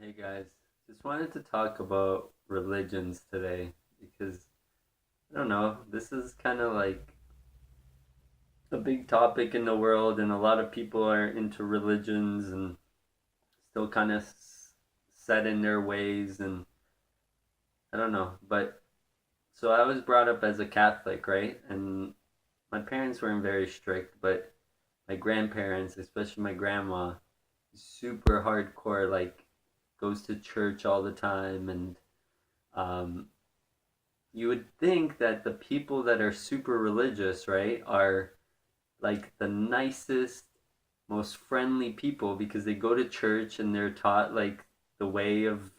Hey guys, just wanted to talk about religions today because I don't know, this is kind of like a big topic in the world, and a lot of people are into religions and still kind of set in their ways. And I don't know, but so I was brought up as a Catholic, right? And my parents weren't very strict, but my grandparents, especially my grandma, super hardcore, like goes to church all the time. And um, you would think that the people that are super religious, right, are like the nicest, most friendly people because they go to church and they're taught like the way of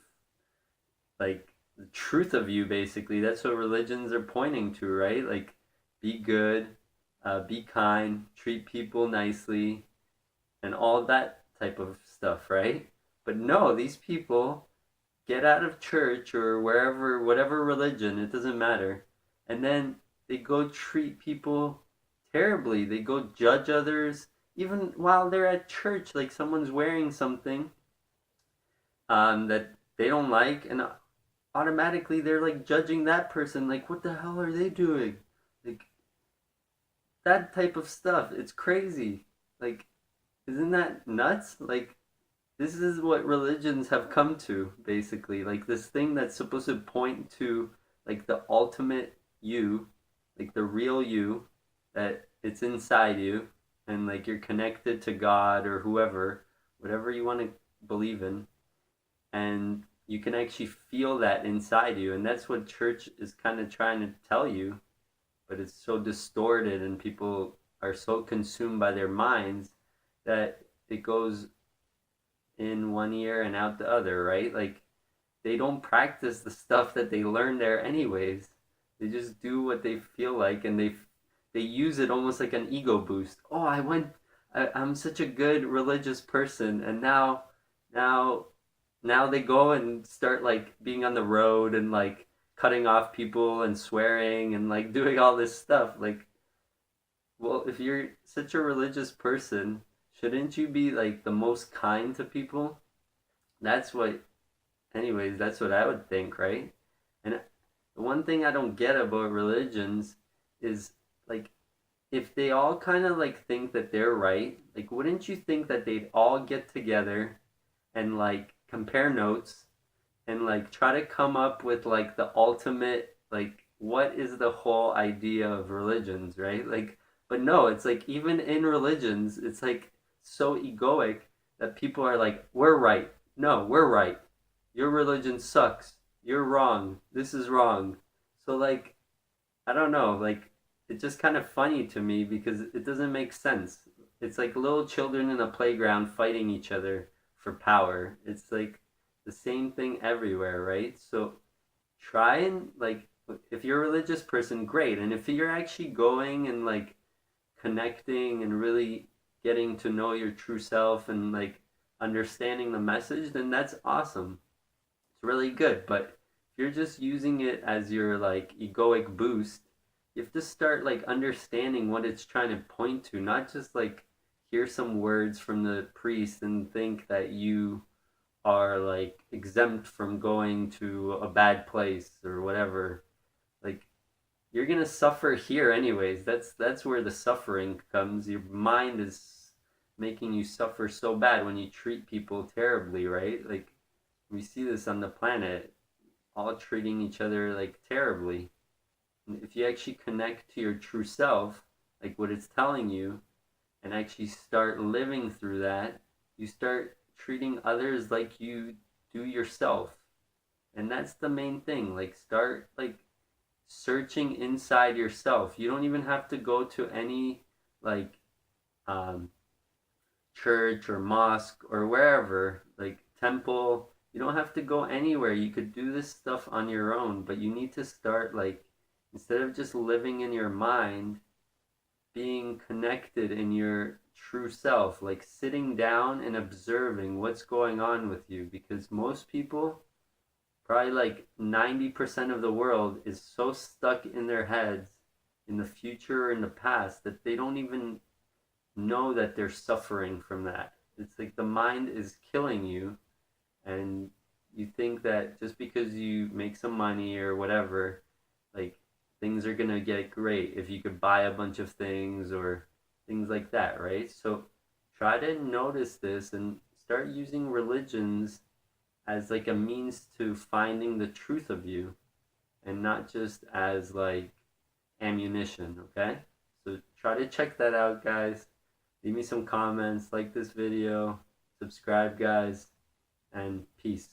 like the truth of you, basically. That's what religions are pointing to, right? Like, be good, be kind, treat people nicely, and all that type of stuff, right? But no, these people get out of church or wherever, whatever religion, it doesn't matter. And then they go treat people terribly. They go judge others, even while they're at church, like someone's wearing something that they don't like, and automatically they're like judging that person, like, what the hell are they doing? Like, that type of stuff. It's crazy. Like, isn't that nuts? Like, this is what religions have come to, basically. Like this thing that's supposed to point to like the ultimate you, like the real you, that it's inside you, and like you're connected to God or whoever, whatever you want to believe in, and you can actually feel that inside you. And that's what church is kind of trying to tell you, but it's so distorted, and people are so consumed by their minds that it goes in one ear and out the other, right? Like, they don't practice the stuff that they learn there anyways. They just do what they feel like, and they use it almost like an ego boost. Oh, I'm such a good religious person, and now now they go and start like being on the road and like cutting off people and swearing and like doing all this stuff. Like, well, if you're such a religious person, shouldn't you be like the most kind to people? That's what, anyways, that's what I would think, right? And the one thing I don't get about religions is like, if they all kind of like think that they're right, like, wouldn't you think that they'd all get together and like compare notes and like try to come up with like the ultimate, like, what is the whole idea of religions, right? Like, but no, it's like even in religions it's like so egoic that people are like, we're right, no, we're right, your religion sucks, you're wrong, this is wrong. So like, I don't know, like, it's just kind of funny to me because it doesn't make sense. It's like little children in a playground fighting each other for power. It's like the same thing everywhere, right? So try and like, if you're a religious person, great. And if you're actually going and like connecting and really getting to know your true self and like understanding the message, then that's awesome. It's really good. But if you're just using it as your like egoic boost, you have to start like understanding what it's trying to point to, not just like hear some words from the priest and think that you are like exempt from going to a bad place or whatever. Like, you're gonna suffer here anyways. That's where the suffering comes. Your mind is making you suffer so bad when you treat people terribly, right? Like, we see this on the planet, all treating each other like terribly. And if you actually connect to your true self, like what it's telling you, and actually start living through that, you start treating others like you do yourself. And that's the main thing. Like, start like searching inside yourself. You don't even have to go to any like um, church or mosque or wherever, like temple. You don't have to go anywhere. You could do this stuff on your own, but you need to start like, instead of just living in your mind, being connected in your true self, like sitting down and observing what's going on with you. Because most people, probably like 90% of the world, is so stuck in their heads in the future or in the past that they don't even know that they're suffering from that. It's like the mind is killing you, and you think that just because you make some money or whatever, like things are gonna get great if you could buy a bunch of things or things like that, right? So try to notice this and start using religions as like a means to finding the truth of you and not just as like ammunition, okay? So try to check that out, guys. Leave me some comments, like this video, subscribe, guys, and peace.